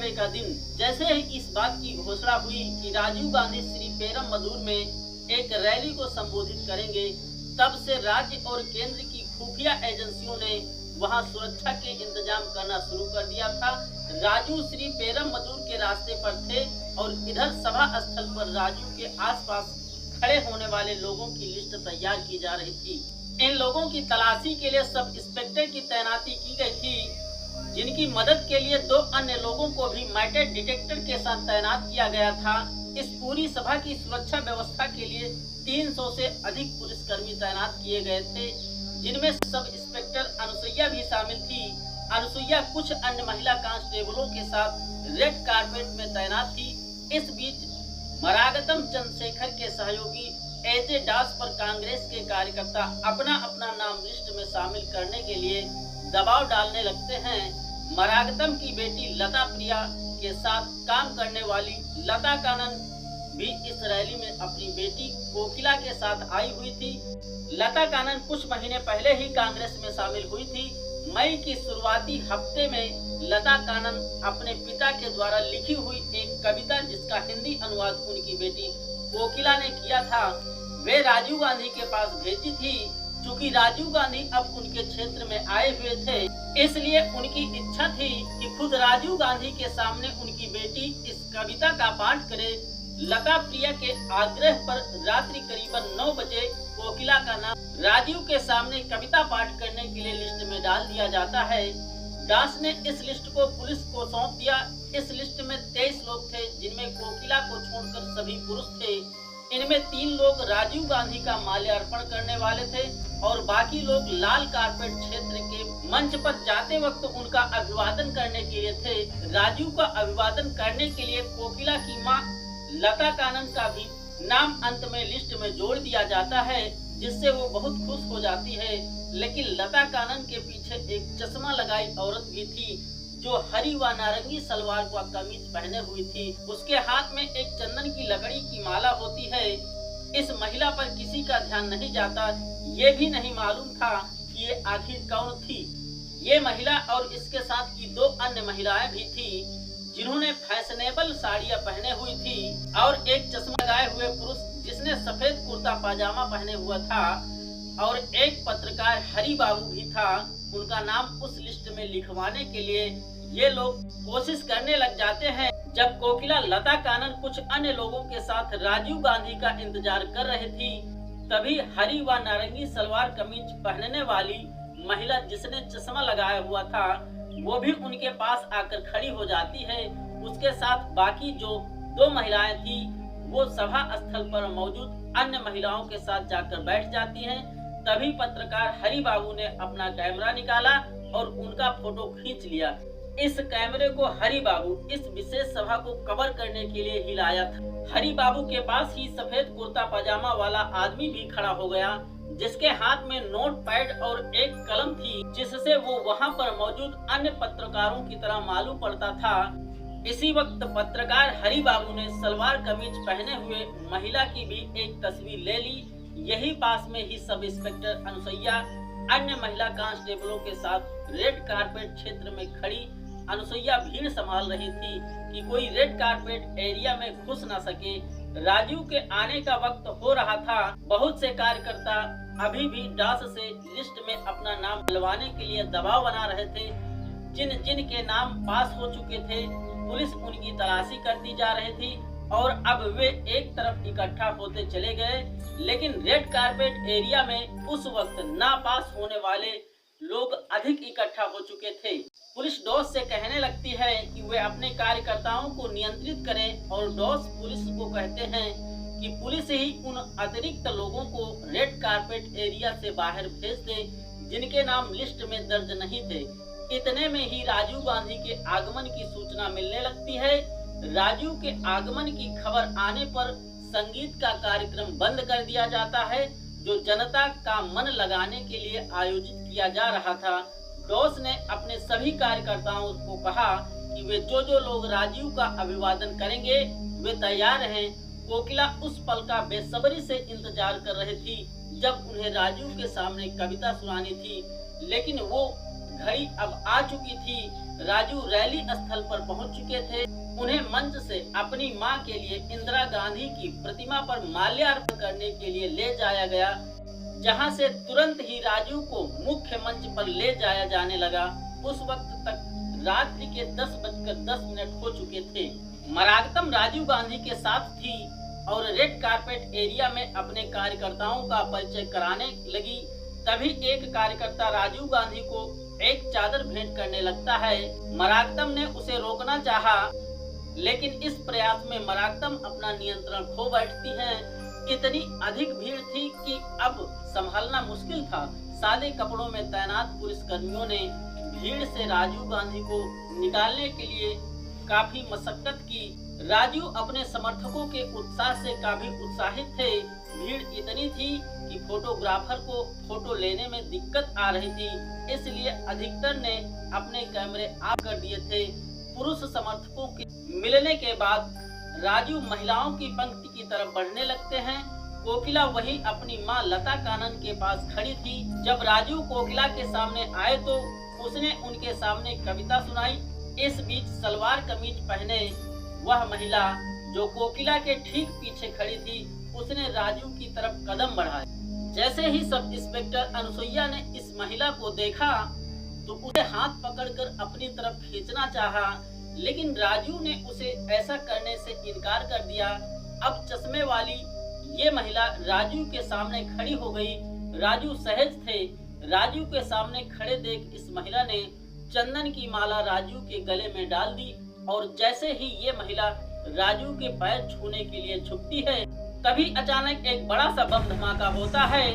95 का दिन जैसे ही इस बात की घोषणा हुई कि राजीव गांधी श्री पेरम मदूर में एक रैली को संबोधित करेंगे, तब से राज्य और केंद्र की खुफिया एजेंसियों ने वहां सुरक्षा के इंतजाम करना शुरू कर दिया था। राजू श्री पेरम मदूर के रास्ते पर थे और इधर सभा स्थल पर राजू के आसपास खड़े होने वाले लोगों की लिस्ट तैयार की जा रही थी। इन लोगों की तलाशी के लिए सब इंस्पेक्टर की तैनाती की गई थी, जिनकी मदद के लिए 2 अन्य लोगों को भी मेटल डिटेक्टर के साथ तैनात किया गया था। इस पूरी सभा की सुरक्षा व्यवस्था के लिए 300 से अधिक पुलिसकर्मी तैनात किए गए थे, जिनमें सब इंस्पेक्टर अनुसुईया भी शामिल थी। अनुसुईया कुछ अन्य महिला कांस्टेबलों के साथ रेड कारपेट में तैनात थी। इस बीच मरागतम चंद्रशेखर के सहयोगी एजे दास पर कांग्रेस के कार्यकर्ता अपना अपना नाम लिस्ट में शामिल करने के लिए दबाव डालने लगते हैं। मरागतम की बेटी लता प्रिया के साथ काम करने वाली लता कानन भी इस रैली में अपनी बेटी कोकिला के साथ आई हुई थी। लता कानन कुछ महीने पहले ही कांग्रेस में शामिल हुई थी। मई की शुरुआती हफ्ते में लता कानन अपने पिता के द्वारा लिखी हुई एक कविता, जिसका हिंदी अनुवाद उनकी बेटी कोकिला ने किया था, वे राजीव गांधी के पास भेजी थी। चूँकि राजीव गांधी अब उनके क्षेत्र में आए हुए थे, इसलिए उनकी इच्छा थी कि खुद राजीव गांधी के सामने उनकी बेटी इस कविता का पाठ करे। लता प्रिया के आग्रह पर रात्रि करीबन 9 बजे कोकिला का नाम राजीव के सामने कविता पाठ करने के लिए लिस्ट में डाल दिया जाता है। दास ने इस लिस्ट को पुलिस को सौंप दिया। इस लिस्ट में 23 लोग थे, जिनमें कोकिला को छोड़कर सभी पुरुष थे। इनमें 3 लोग राजीव गांधी का माल्यार्पण करने वाले थे और बाकी लोग लाल कारपेट क्षेत्र के मंच पर जाते वक्त उनका अभिवादन करने के लिए थे। राजीव का अभिवादन करने के लिए कोकिला की मां लता कानन का भी नाम अंत में लिस्ट में जोड़ दिया जाता है, जिससे वो बहुत खुश हो जाती है। लेकिन लता कानन के पीछे एक चश्मा लगाई औरत भी थी, जो हरी व नारंगी सलवार व कमीज पहने हुई थी। उसके हाथ में एक चंदन की लकड़ी की माला होती है। इस महिला पर किसी का ध्यान नहीं जाता। ये भी नहीं मालूम था कि ये आखिर कौन थी। ये महिला और इसके साथ की 2 अन्य महिलाएं भी थी, जिन्होंने फैशनेबल साड़ियां पहने हुई थी, और एक चश्मा लगाए हुए पुरुष जिसने सफेद कुर्ता पाजामा पहने हुआ था, और एक पत्रकार हरी बाबू भी था। उनका नाम उस लिस्ट में लिखवाने के लिए ये लोग कोशिश करने लग जाते हैं। जब कोकिला लता कानन कुछ अन्य लोगों के साथ राजीव गांधी का इंतजार कर रही थी, तभी हरी व नारंगी सलवार कमीज पहनने वाली महिला जिसने चश्मा लगाया हुआ था, वो भी उनके पास आकर खड़ी हो जाती है। उसके साथ बाकी जो 2 महिलाएं थी, वो सभा स्थल पर मौजूद अन्य महिलाओं के साथ जाकर बैठ जाती हैं। तभी पत्रकार हरी बाबू ने अपना कैमरा निकाला और उनका फोटो खींच लिया। इस कैमरे को हरी बाबू इस विशेष सभा को कवर करने के लिए ही लाया था। हरी बाबू के पास ही सफेद कुर्ता पजामा वाला आदमी भी खड़ा हो गया, जिसके हाथ में नोट पैड और एक कलम थी, जिससे वो वहां पर मौजूद अन्य पत्रकारों की तरह मालूम पड़ता था। इसी वक्त पत्रकार हरी बाबू ने सलवार कमीज पहने हुए महिला की भी एक तस्वीर ले ली। यही पास में ही सब इंस्पेक्टर अनुसुईया अन्य महिला कांस्टेबलों के साथ रेड कारपेट क्षेत्र में खड़ी अनुसुईया भीड़ संभाल रही थी कि कोई रेड कारपेट एरिया में घुस न सके। राजीव के आने का वक्त हो रहा था। बहुत से कार्यकर्ता अभी भी दास से लिस्ट में अपना नाम डलवाने के लिए दबाव बना रहे थे। जिन जिन के नाम पास हो चुके थे, पुलिस उनकी तलाशी करती जा रही थी और अब वे एक तरफ इकट्ठा होते चले गए। लेकिन रेड कारपेट एरिया में उस वक्त ना पास होने वाले लोग अधिक इकट्ठा हो चुके थे। पुलिस डॉस से कहने लगती है कि वे अपने कार्यकर्ताओं को नियंत्रित करें, और डॉस पुलिस को कहते हैं कि पुलिस ही उन अतिरिक्त लोगों को रेड कारपेट एरिया से बाहर भेज दे जिनके नाम लिस्ट में दर्ज नहीं थे। इतने में ही राजीव गांधी के आगमन की सूचना मिलने लगती है। राजीव के आगमन की खबर आने पर संगीत का कार्यक्रम बंद कर दिया जाता है, जो जनता का मन लगाने के लिए आयोजित किया जा रहा था। डॉस ने अपने सभी कार्यकर्ताओं को कहा कि वे जो लोग राजीव का अभिवादन करेंगे वे तैयार रहें। कोकिला उस पल का बेसब्री से इंतजार कर रही थी जब उन्हें राजीव के सामने कविता सुनानी थी, लेकिन वो घड़ी अब आ चुकी थी। राजू रैली स्थल पर पहुंच चुके थे। उन्हें मंच से अपनी मां के लिए इंदिरा गांधी की प्रतिमा पर माल्यार्पण करने के लिए ले जाया गया, जहां से तुरंत ही राजू को मुख्य मंच पर ले जाया जाने लगा। उस वक्त तक रात्रि के 10:10 हो चुके थे। मरागतम राजीव गांधी के साथ थी और रेड कारपेट एरिया में अपने कार्यकर्ताओं का परिचय कराने लगी। तभी एक कार्यकर्ता राजीव गांधी को एक चादर भेंट करने लगता है। मरागतम ने उसे रोकना चाहा, लेकिन इस प्रयास में मरागतम अपना नियंत्रण खो बैठती हैं। इतनी अधिक भीड़ थी कि अब संभालना मुश्किल था। सादे कपड़ों में तैनात पुलिसकर्मियों ने भीड़ से राजीव गांधी को निकालने के लिए काफी मशक्कत की। राजू अपने समर्थकों के उत्साह से काफी उत्साहित थे। भीड़ इतनी थी कि फोटोग्राफर को फोटो लेने में दिक्कत आ रही थी, इसलिए अधिकतर ने अपने कैमरे ऑफ कर दिए थे। पुरुष समर्थकों के मिलने के बाद राजू महिलाओं की पंक्ति की तरफ बढ़ने लगते हैं। कोकिला वही अपनी मां लता कानन के पास खड़ी थी। जब राजू कोकिला के सामने आए तो उसने उनके सामने कविता सुनाई। इस बीच सलवार कमीज पहने वह महिला जो कोकिला के ठीक पीछे खड़ी थी, उसने राजू की तरफ कदम बढ़ाए। जैसे ही सब इंस्पेक्टर अनुसुईया ने इस महिला को देखा तो उसे हाथ पकड़कर अपनी तरफ खींचना चाहा, लेकिन राजू ने उसे ऐसा करने से इनकार कर दिया। अब चश्मे वाली ये महिला राजू के सामने खड़ी हो गई। राजू सहज थे। राजू के सामने खड़े देख इस महिला ने चंदन की माला राजू के गले में डाल दी और जैसे ही ये महिला राजू के पैर छूने के लिए झुकती है, तभी अचानक एक बड़ा सा बम धमाका होता है।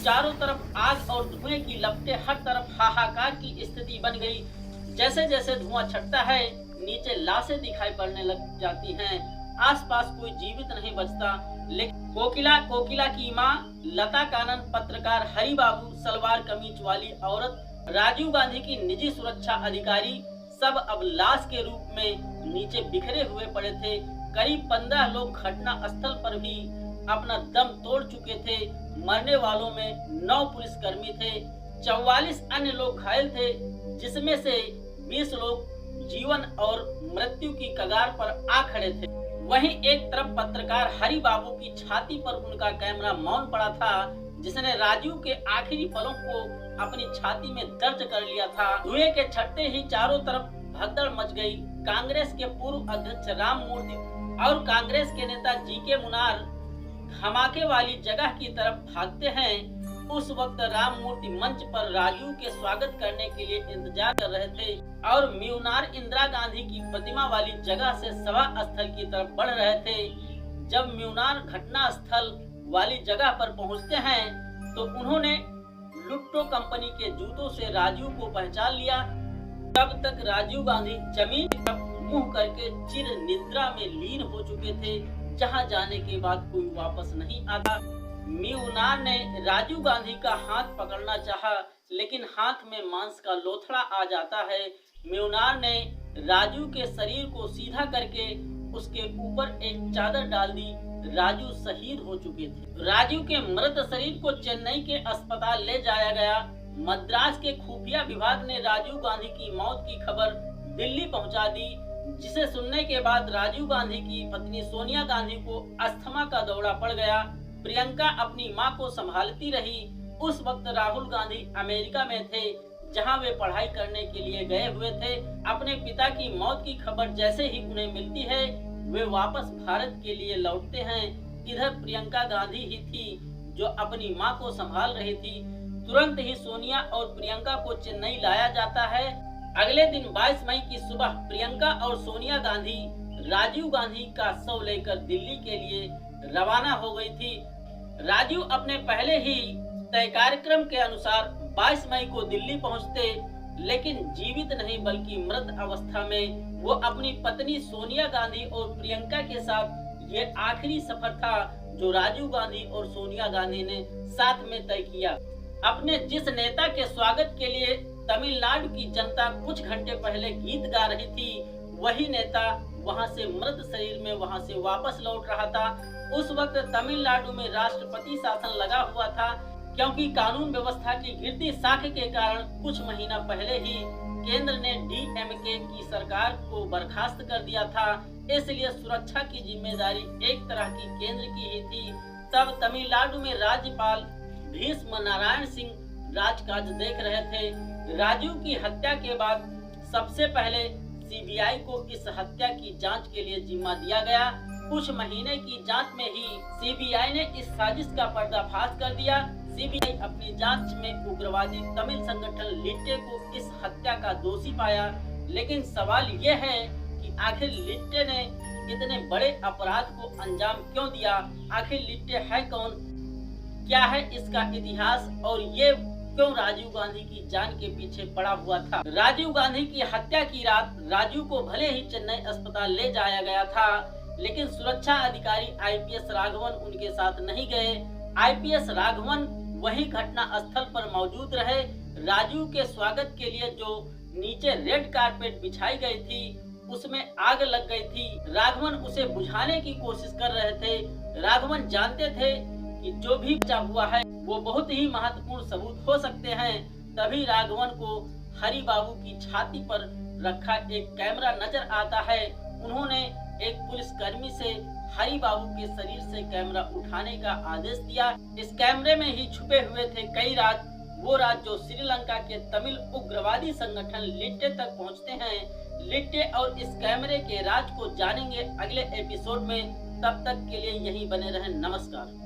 चारों तरफ आग और धुएं की लपटें, हर तरफ हाहाकार की स्थिति बन गई। जैसे जैसे धुआं छटता है, नीचे लाशें दिखाई पड़ने लग जाती हैं। आसपास कोई जीवित नहीं बचता, लेकिन कोकिला की मां लता कानन, पत्रकार हरि बाबू, सलवार कमीज वाली औरत, राजीव गांधी की निजी सुरक्षा अधिकारी सब अब लाश के रूप में नीचे बिखरे हुए पड़े थे। करीब 15 लोग घटना स्थल पर भी अपना दम तोड़ चुके थे। मरने वालों में 9 पुलिसकर्मी थे, 44 अन्य लोग घायल थे, जिसमें से 20 लोग जीवन और मृत्यु की कगार पर आ खड़े थे। वहीं एक तरफ पत्रकार हरि बाबू की छाती पर उनका कैमरा मौन पड़ा था, जिसने राजू के आखिरी पलों को अपनी छाती में दर्ज कर लिया था। धुएं के छटते ही चारों तरफ भगदड़ मच गई। कांग्रेस के पूर्व अध्यक्ष राम मूर्ति और कांग्रेस के नेता जीके मुनार धमाके वाली जगह की तरफ भागते हैं। उस वक्त राम मूर्ति मंच पर राजू के स्वागत करने के लिए इंतजार कर रहे थे और म्यूनार इंदिरा गांधी की प्रतिमा वाली जगह से सभा स्थल की तरफ बढ़ रहे थे। जब म्यूनार घटना स्थल वाली जगह पर पहुंचते हैं तो उन्होंने लुट्टो कंपनी के जूतों से राजू को पहचान लिया। तब तक राजीव गांधी जमीन पर मुंह करके चिर निद्रा में लीन हो चुके थे, जहां जाने के बाद कोई वापस नहीं आता। म्यूनार ने राजीव गांधी का हाथ पकड़ना चाहा, लेकिन हाथ में मांस का लोथड़ा आ जाता है। म्यूनार ने राजू के शरीर को सीधा करके उसके ऊपर एक चादर डाल दी। राजू शहीद हो चुके थे। राजू के मृत शरीर को चेन्नई के अस्पताल ले जाया गया। मद्रास के खुफिया विभाग ने राजीव गांधी की मौत की खबर दिल्ली पहुंचा दी, जिसे सुनने के बाद राजीव गांधी की पत्नी सोनिया गांधी को अस्थमा का दौरा पड़ गया। प्रियंका अपनी मां को संभालती रही। उस वक्त राहुल गांधी अमेरिका में थे, जहां वे पढ़ाई करने के लिए गए हुए थे। अपने पिता की मौत की खबर जैसे ही उन्हें मिलती है, वे वापस भारत के लिए लौटते हैं। इधर प्रियंका गांधी ही थी जो अपनी मां को संभाल रही थी। तुरंत ही सोनिया और प्रियंका को चेन्नई लाया जाता है। अगले दिन 22 मई की सुबह प्रियंका और सोनिया गांधी राजीव गांधी का शव लेकर दिल्ली के लिए रवाना हो गई थी। राजीव अपने पहले ही तय कार्यक्रम के अनुसार 22 मई को दिल्ली पहुंचते, लेकिन जीवित नहीं बल्कि मृत अवस्था में वो अपनी पत्नी सोनिया गांधी और प्रियंका के साथ ये आखिरी सफर था जो राजीव गांधी और सोनिया गांधी ने साथ में तय किया। अपने जिस नेता के स्वागत के लिए तमिलनाडु की जनता कुछ घंटे पहले गीत गा रही थी, वही नेता वहां से मृत शरीर में वहां से वापस लौट रहा था। उस वक्त तमिलनाडु में राष्ट्रपति शासन लगा हुआ था, क्योंकि कानून व्यवस्था की गिरती साख के कारण कुछ महीना पहले ही केंद्र ने डीएमके की सरकार को बर्खास्त कर दिया था, इसलिए सुरक्षा की जिम्मेदारी एक तरह की केंद्र की ही थी। तब तमिलनाडु में राज्यपाल भीष्म नारायण सिंह राजकाज देख रहे थे। राजीव की हत्या के बाद सबसे पहले सीबीआई को इस हत्या की जांच के लिए जिम्मा दिया गया। कुछ महीने की जांच में ही सीबीआई ने इस साजिश का पर्दाफाश कर दिया। सीबीआई अपनी जांच में उग्रवादी तमिल संगठन लिट्टे को इस हत्या का दोषी पाया। लेकिन सवाल ये है कि आखिर लिट्टे ने इतने बड़े अपराध को अंजाम क्यों दिया? आखिर लिट्टे है कौन, क्या है इसका इतिहास, और ये क्यों राजीव गांधी की जान के पीछे पड़ा हुआ था? राजीव गांधी की हत्या की रात राजीव को भले ही चेन्नई अस्पताल ले जाया गया था, लेकिन सुरक्षा अधिकारी आईपीएस राघवन उनके साथ नहीं गए। आईपीएस राघवन वही घटना स्थल पर मौजूद रहे। राजीव के स्वागत के लिए जो नीचे रेड कारपेट बिछाई गई थी उसमें आग लग गई थी। राघवन उसे बुझाने की कोशिश कर रहे थे। राघवन जानते थे कि जो भी बचा हुआ है वो बहुत ही महत्वपूर्ण सबूत हो सकते हैं। तभी राघवन को हरि बाबू की छाती पर रखा एक कैमरा नजर आता है। उन्होंने एक पुलिसकर्मी से हरि बाबू के शरीर से कैमरा उठाने का आदेश दिया। इस कैमरे में ही छुपे हुए थे कई राज, वो राज जो श्रीलंका के तमिल उग्रवादी संगठन लिट्टे तक पहुंचते हैं। लिट्टे और इस कैमरे के राज को जानेंगे अगले एपिसोड में। तब तक के लिए यहीं बने रहें। नमस्कार।